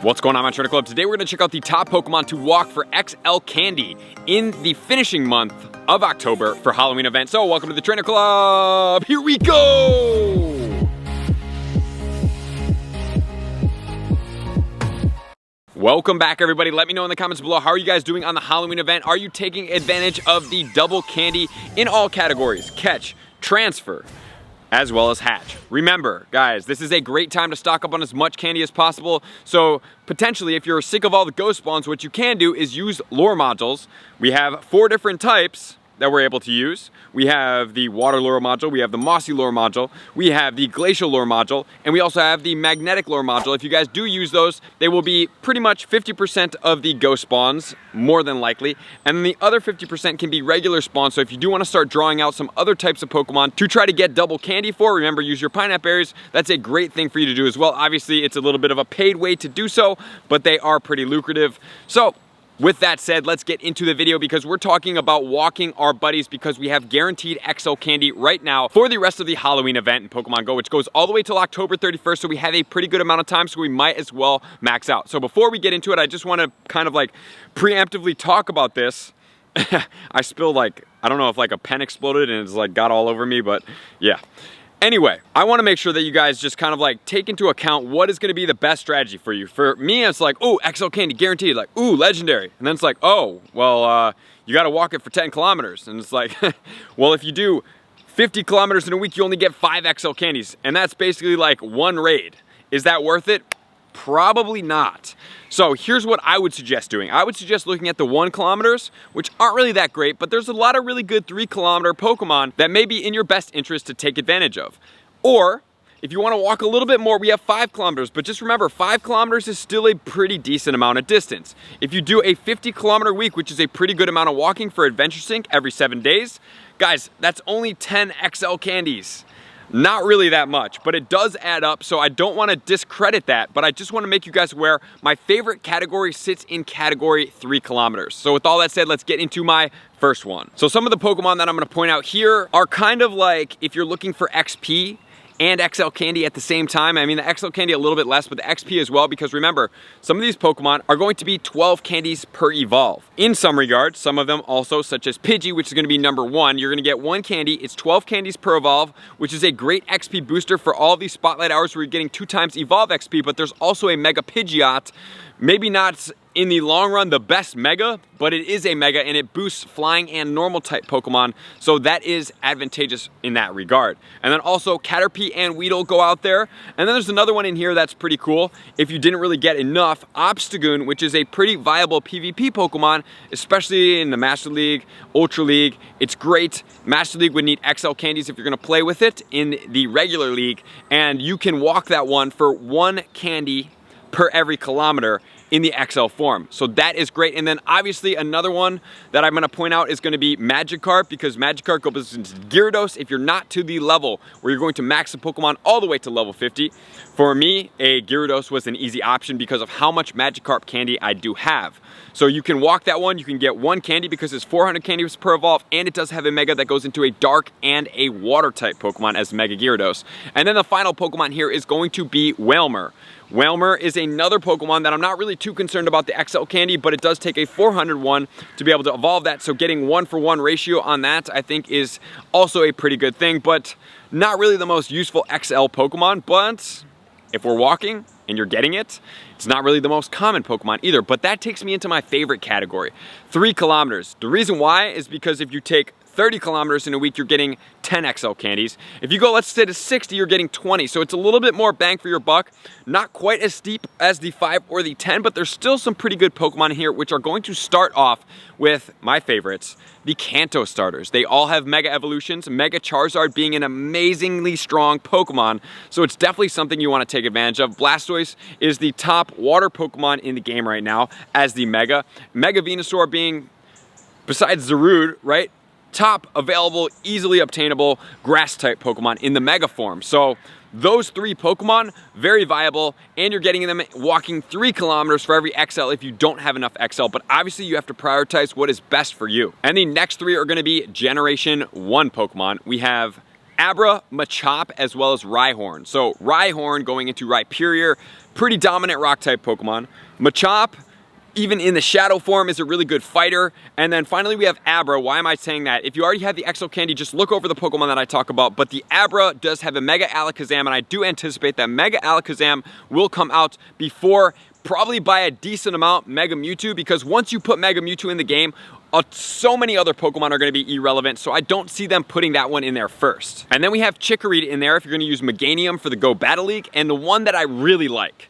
What's going on, my Trainer Club? Today we're going to check out the top Pokemon to walk for XL Candy in the finishing month of October for Halloween event. So welcome to the Trainer Club. Here we go. Welcome back, everybody. Let me know in the comments below, how are you guys doing on the Halloween event? Are you taking advantage of the double candy in all categories? Catch, transfer, as well as hatch. Remember, guys, this is a great time to stock up on as much candy as possible. So potentially, if you're sick of all the ghost spawns, what you can do is use lure modules. We have 4 different types that we're able to use. We have the water lure module, we have the mossy lure module, we have the glacial lure module, and we also have the magnetic lure module. If you guys do use those, they will be pretty much 50% of the ghost spawns, more than likely, and then the other 50% can be regular spawns. So if you do want to start drawing out some other types of Pokemon to try to get double candy for, remember, use your pineapple berries. That's a great thing for you to do as well. Obviously, it's a little bit of a paid way to do so, but they are pretty lucrative. So with that said, let's get into the video because we're talking about walking our buddies because we have guaranteed XL candy right now for the rest of the Halloween event in Pokemon Go, which goes all the way till October 31st. So we have a pretty good amount of time, so we might as well max out. So before we get into it, I just want to kind of like preemptively talk about this. I spilled I don't know if a pen exploded and it's got all over me, but yeah. Anyway, I want to make sure that you guys just kind of take into account what is going to be the best strategy for you. For me, it's oh, XL candy guaranteed, ooh, legendary. And then it's oh, well, you got to walk it for 10 kilometers. And it's well, if you do 50 kilometers in a week, you only get 5 XL candies. And that's basically one raid. Is that worth it? Probably not. So here's what I would suggest doing. I would suggest looking at the 1 kilometers, which aren't really that great, but there's a lot of really good 3-kilometer Pokemon that may be in your best interest to take advantage of. Or if you want to walk a little bit more, we have 5 kilometers, but just remember, 5 kilometers is still a pretty decent amount of distance. If you do a 50-kilometer week, which is a pretty good amount of walking for Adventure Sync every 7 days, guys, that's only 10 XL candies. Not really that much, but it does add up, so I don't want to discredit that, but I just want to make you guys aware my favorite category sits in category 3 kilometers. So with all that said, let's get into my first one. So some of the Pokemon that I'm going to point out here are kind of if you're looking for XP and XL candy at the same time. I mean, the XL candy a little bit less, but the XP as well, because remember, some of these Pokemon are going to be 12 candies per evolve. In some regards, some of them also, such as Pidgey, which is going to be number 1, you're going to get 1 candy. It's 12 candies per evolve, which is a great XP booster for all these spotlight hours where you're getting 2 times evolve XP, but there's also a Mega Pidgeot. Maybe not in the long run the best Mega, but it is a Mega and it boosts flying and normal type Pokemon, so that is advantageous in that regard. And then also Caterpie and Weedle go out there. And then there's another one in here that's pretty cool. If you didn't really get enough, Obstagoon, which is a pretty viable PvP Pokemon, especially in the Master League, Ultra League. It's great. Master League would need XL candies if you're going to play with it in the regular league, and you can walk that one for 1 candy per every kilometer in the XL form. So that is great. And then obviously another one that I'm going to point out is going to be Magikarp, because Magikarp goes into Gyarados if you're not to the level where you're going to max the Pokemon all the way to level 50. For me, a Gyarados was an easy option because of how much Magikarp candy I do have. So you can walk that one, you can get 1 candy because it's 400 candies per evolve, and it does have a Mega that goes into a Dark and a Water type Pokemon as Mega Gyarados. And then the final Pokemon here is going to be Wailmer. Wailmer is another Pokemon that I'm not really too concerned about the XL candy, but it does take a 400 one to be able to evolve that, so getting 1-for-1 ratio on that I think is also a pretty good thing, but not really the most useful XL Pokemon. But if we're walking and you're getting it, it's not really the most common Pokemon either. But that takes me into my favorite category, 3 kilometers. The reason why is because if you take 30 kilometers in a week, you're getting 10 XL candies. If you go, let's say, to 60, you're getting 20. So it's a little bit more bang for your buck. Not quite as steep as the 5 or the 10, but there's still some pretty good Pokemon here, which are going to start off with my favorites, the Kanto starters. They all have Mega Evolutions, Mega Charizard being an amazingly strong Pokemon, so it's definitely something you want to take advantage of. Blastoise is the top water Pokemon in the game right now as the Mega. Mega Venusaur being, besides Zarude, right, top available, easily obtainable grass type Pokemon in the Mega form. So those 3 Pokemon, very viable, and you're getting them walking 3 kilometers for every XL if you don't have enough XL, but obviously you have to prioritize what is best for you. And the next 3 are going to be Generation 1 Pokemon. We have Abra, Machop, as well as Rhyhorn. So Rhyhorn going into Rhyperior, pretty dominant rock type Pokemon. Machop, even in the shadow form, is a really good fighter. And then finally we have Abra. Why am I saying that? If you already have the XL Candy, just look over the Pokemon that I talk about. But the Abra does have a Mega Alakazam, and I do anticipate that Mega Alakazam will come out before, probably by a decent amount, Mega Mewtwo, because once you put Mega Mewtwo in the game, so many other Pokemon are going to be irrelevant, so I don't see them putting that one in there first. And then we have Chikorita in there if you're going to use Meganium for the Go Battle League, and the one that I really like,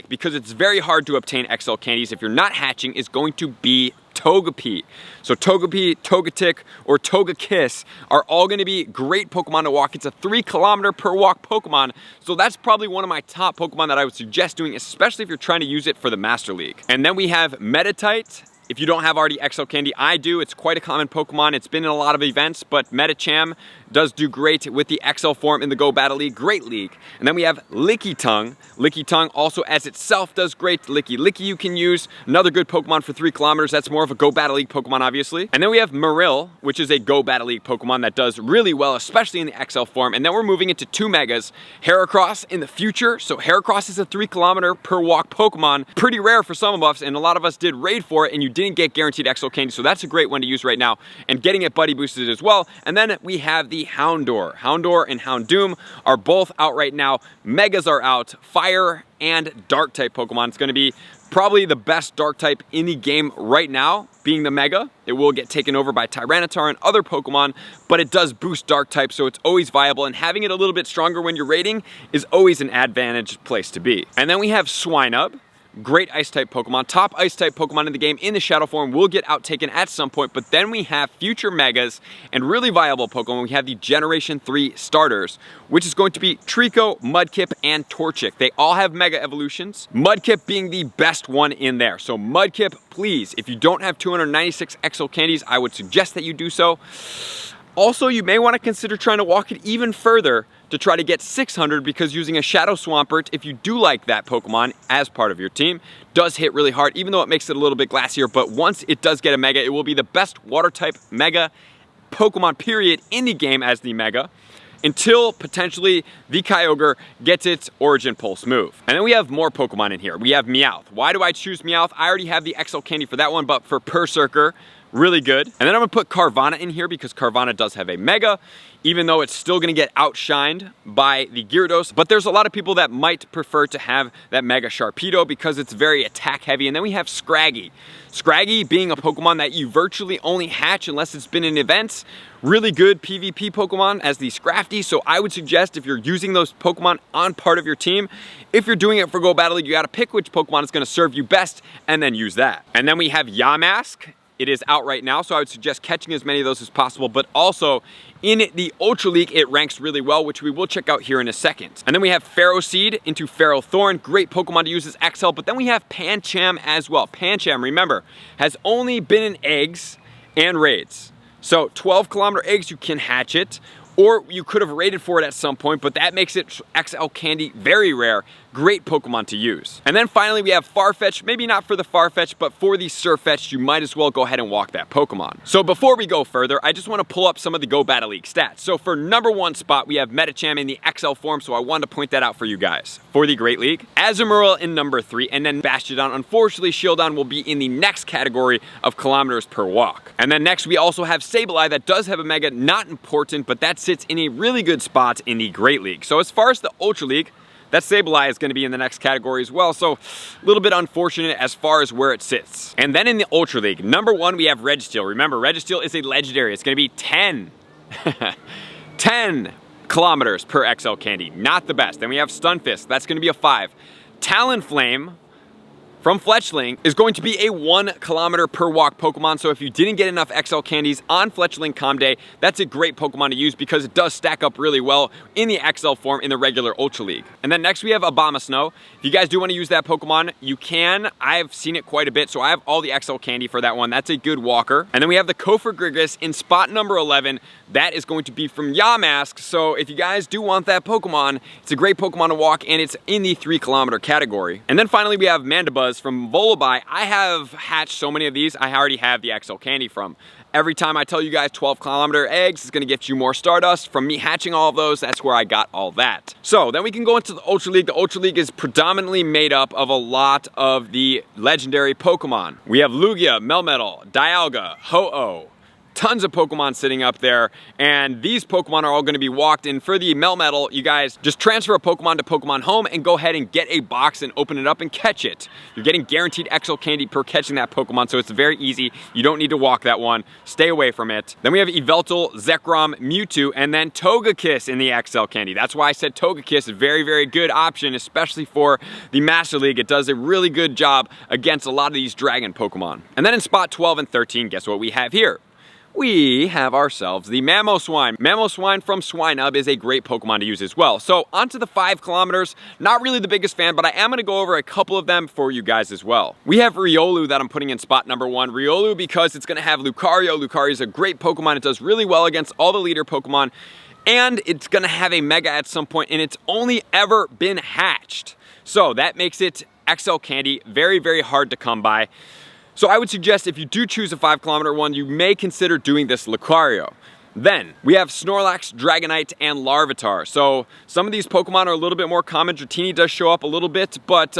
because it's very hard to obtain XL candies if you're not hatching, is going to be Togepi. So Togepi, Togetic, or Togekiss are all going to be great Pokemon to walk. It's a 3 kilometer per walk Pokemon, so that's probably one of my top Pokemon that I would suggest doing, especially if you're trying to use it for the Master League. And then we have Meditite. If you don't have already XL Candy, I do. It's quite a common Pokemon. It's been in a lot of events, but Medicham does do great with the XL form in the Go Battle League. Great league. And then we have Lickitung. Lickitung also as itself does great. Licky you can use. Another good Pokemon for 3 kilometers. That's more of a Go Battle League Pokemon, obviously. And then we have Marill, which is a Go Battle League Pokemon that does really well, especially in the XL form. And then we're moving into 2 Megas. Heracross in the future. So Heracross is a 3 kilometer per walk Pokemon. Pretty rare for some of us, and a lot of us did raid for it, and you didn't get guaranteed XL Candy, so that's a great one to use right now. And getting it buddy boosted as well. And then we have the Houndour. Houndour and Houndoom are both out right now. Megas are out. Fire and Dark type Pokemon. It's going to be probably the best Dark type in the game right now, being the Mega. It will get taken over by Tyranitar and other Pokemon, but it does boost Dark type, so it's always viable, and having it a little bit stronger when you're raiding is always an advantage place to be. And then we have Swinub. Great ice type Pokemon, top ice type Pokemon in the game in the shadow form, will get outtaken at some point, but then we have future Megas and really viable Pokemon. We have the Generation 3 starters, which is going to be Trico, Mudkip, and Torchic. They all have Mega evolutions, Mudkip being the best one in there. So Mudkip, please, if you don't have 296 XL candies, I would suggest that you do so. Also, you may want to consider trying to walk it even further to try to get 600, because using a Shadow Swampert, if you do like that Pokemon as part of your team, does hit really hard, even though it makes it a little bit glassier. But once it does get a Mega, it will be the best water type Mega Pokemon period in the game as the Mega, until potentially the Kyogre gets its Origin Pulse move. And then we have more Pokemon in here. We have Meowth. Why do I choose Meowth? I already have the XL Candy for that one, but for Berserker, really good. And then I'm gonna put Carvanha in here because Carvanha does have a Mega, even though it's still gonna get outshined by the Gyarados. But there's a lot of people that might prefer to have that Mega Sharpedo because it's very attack heavy. And then we have Scraggy. Scraggy being a Pokemon that you virtually only hatch unless it's been in events. Really good PvP Pokemon as the Scrafty. So I would suggest, if you're using those Pokemon on part of your team, if you're doing it for Go Battle League, you gotta pick which Pokemon is gonna serve you best and then use that. And then we have Yamask. It is out right now, so I would suggest catching as many of those as possible, but also in the Ultra League, it ranks really well, which we will check out here in a second. And then we have Ferroseed into Ferrothorn, great Pokemon to use as XL, but then we have Pancham as well. Pancham, remember, has only been in eggs and raids. So 12 kilometer eggs, you can hatch it, or you could have raided for it at some point, but that makes it XL Candy very rare. Great Pokemon to use. And then finally we have Farfetch. Maybe not for the Farfetch, but for the Surfetch, you might as well go ahead and walk that Pokemon. So before we go further, I just want to pull up some of the Go Battle League stats. So for #1 spot, we have Medicham in the XL form, so I wanted to point that out for you guys. For the Great League, Azumarill in #3, and then Bastiodon. Unfortunately, Shieldon will be in the next category of kilometers per walk. And then next we also have Sableye that does have a Mega, not important, but that sits in a really good spot in the Great League. So as far as the Ultra League, that Sableye is going to be in the next category as well, so a little bit unfortunate as far as where it sits. And then in the Ultra League, #1 we have Registeel. Remember, Registeel is a legendary. It's going to be 10 kilometers per XL Candy, not the best. Then we have Stunfisk, that's going to be a 5. Talonflame from Fletchling is going to be a 1 kilometer per walk Pokemon, so if you didn't get enough XL candies on Fletchling Com Day, that's a great Pokemon to use because it does stack up really well in the XL form in the regular Ultra League. And then next we have Abomasnow. If you guys do want to use that Pokemon, you can. I've seen it quite a bit, so I have all the XL candy for that one. That's a good walker. And then we have the Kofagrigus in spot #11. That is going to be from Yamask, so if you guys do want that Pokemon, it's a great Pokemon to walk, and it's in the 3 kilometer category. And then finally we have Mandibuzz from Volibile. I have hatched so many of these, I already have the XL candy from. Every time I tell you guys 12-kilometer eggs is gonna get you more Stardust. From me hatching all of those, that's where I got all that. So then we can go into the Ultra League. The Ultra League is predominantly made up of a lot of the legendary Pokemon. We have Lugia, Melmetal, Dialga, Ho-Oh, tons of Pokemon sitting up there, and these Pokemon are all going to be walked in. For the Melmetal, you guys just transfer a Pokemon to Pokemon Home and go ahead and get a box and open it up and catch it. You're getting guaranteed XL Candy per catching that Pokemon, so it's very easy. You don't need to walk that one. Stay away from it. Then we have Yveltal, Zekrom, Mewtwo, and then Togekiss in the XL Candy. That's why I said Togekiss, a very, very good option, especially for the Master League. It does a really good job against a lot of these Dragon Pokemon. And then in spot 12 and 13, guess what we have here? We have ourselves the Mamoswine. Mamoswine from Swinub is a great Pokemon to use as well. So onto the 5 kilometers, not really the biggest fan, but I am gonna go over a couple of them for you guys as well. We have Riolu that I'm putting in spot number 1. Riolu because it's gonna have Lucario. Lucario is a great Pokemon. It does really well against all the leader Pokemon, and it's gonna have a Mega at some point, and it's only ever been hatched. So that makes it XL Candy very, very hard to come by. So I would suggest if you do choose a 5-kilometer one, you may consider doing this Lucario. Then we have Snorlax, Dragonite, and Larvitar. So some of these Pokemon are a little bit more common. Dratini does show up a little bit, but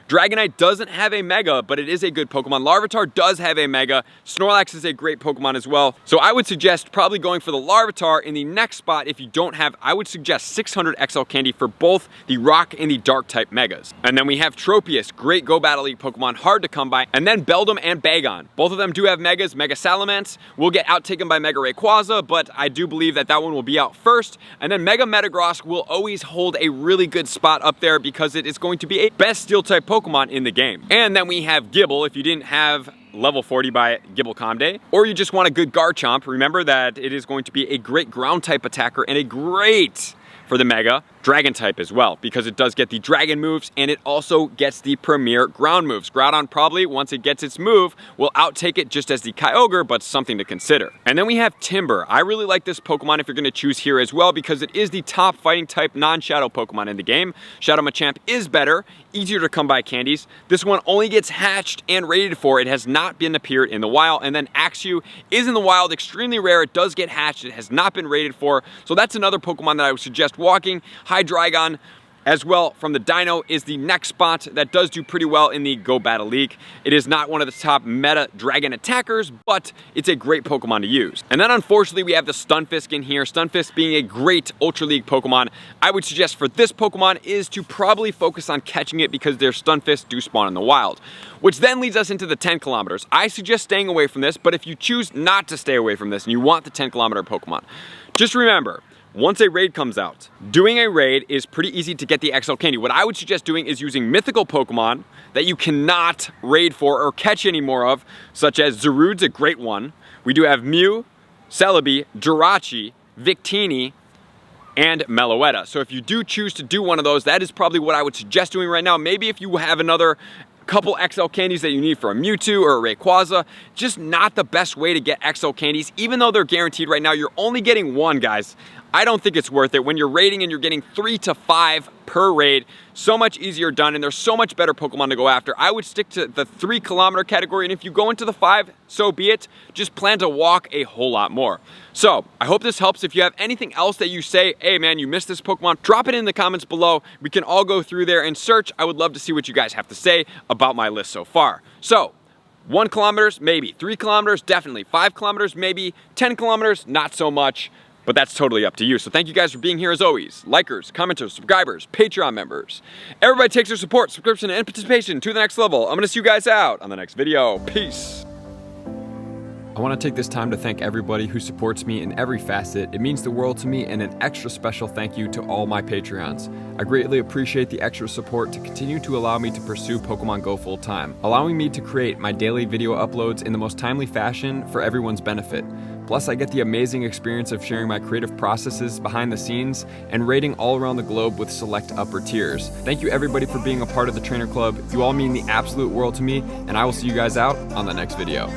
Dragonite doesn't have a Mega, but it is a good Pokemon. Larvitar does have a Mega. Snorlax is a great Pokemon as well. So I would suggest probably going for the Larvitar in the next spot if you don't have, I would suggest 600 XL Candy for both the Rock and the Dark type Megas. And then we have Tropius, great Go Battle League Pokemon, hard to come by. And then Beldum and Bagon. Both of them do have Megas. Mega Salamence will get outtaken by Mega Rayquaza, but I do believe that that one will be out first. And then Mega Metagross will always hold a really good spot up there because it is going to be a best Steel type Pokemon in the game. And then we have Gible. If you didn't have level 40 by Gible Comday, or you just want a good Garchomp, remember that it is going to be a great ground type attacker and a great, for the Mega, Dragon type as well, because it does get the Dragon moves and it also gets the premier ground moves. Groudon probably, once it gets its move, will outtake it just as the Kyogre, but something to consider. And then we have Timber. I really like this Pokemon if you're going to choose here as well, because it is the top fighting type non-Shadow Pokemon in the game. Shadow Machamp is better, easier to come by candies. This one only gets hatched and rated for. It has not been appeared in the wild. And then Axew is in the wild, extremely rare. It does get hatched. It has not been rated for. So that's another Pokemon that I would suggest walking. Hydreigon as well from the Dino is the next spot that does do pretty well in the Go Battle League. It is not one of the top meta dragon attackers, but it's a great Pokemon to use. And then unfortunately we have the Stunfisk in here. Stunfisk being a great Ultra League Pokemon. I would suggest for this Pokemon is to probably focus on catching it because their Stunfisk do spawn in the wild. Which then leads us into the 10 kilometers. I suggest staying away from this, but if you choose not to stay away from this and you want the 10-kilometer Pokemon, just remember, once a raid comes out, doing a raid is pretty easy to get the XL Candy. What I would suggest doing is using mythical Pokemon that you cannot raid for or catch any more of, such as Zarude's a great one. We do have Mew, Celebi, Jirachi, Victini, and Meloetta. So if you do choose to do one of those, that is probably what I would suggest doing right now. Maybe if you have another couple XL Candies that you need for a Mewtwo or a Rayquaza, just not the best way to get XL Candies. Even though they're guaranteed right now, you're only getting one, guys. I don't think it's worth it when you're raiding and you're getting 3 to 5 per raid. So much easier done, and there's so much better Pokemon to go after. I would stick to the 3-kilometer category, and if you go into the 5, so be it. Just plan to walk a whole lot more. So I hope this helps. If you have anything else that you say, hey man, you missed this Pokemon, drop it in the comments below. We can all go through there and search. I would love to see what you guys have to say about my list so far. So 1 kilometers, maybe. 3 kilometers, definitely. 5 kilometers, maybe. 10 kilometers, not so much. But that's totally up to you. So thank you guys for being here as always. Likers, commenters, subscribers, Patreon members. Everybody takes their support, subscription, and participation to the next level. I'm gonna see you guys out on the next video. Peace. I want to take this time to thank everybody who supports me in every facet. It means the world to me, and an extra special thank you to all my Patreons. I greatly appreciate the extra support to continue to allow me to pursue Pokemon Go full time, allowing me to create my daily video uploads in the most timely fashion for everyone's benefit. Plus, I get the amazing experience of sharing my creative processes behind the scenes and raiding all around the globe with select upper tiers. Thank you everybody for being a part of the Trainer Club. You all mean the absolute world to me, and I will see you guys out on the next video.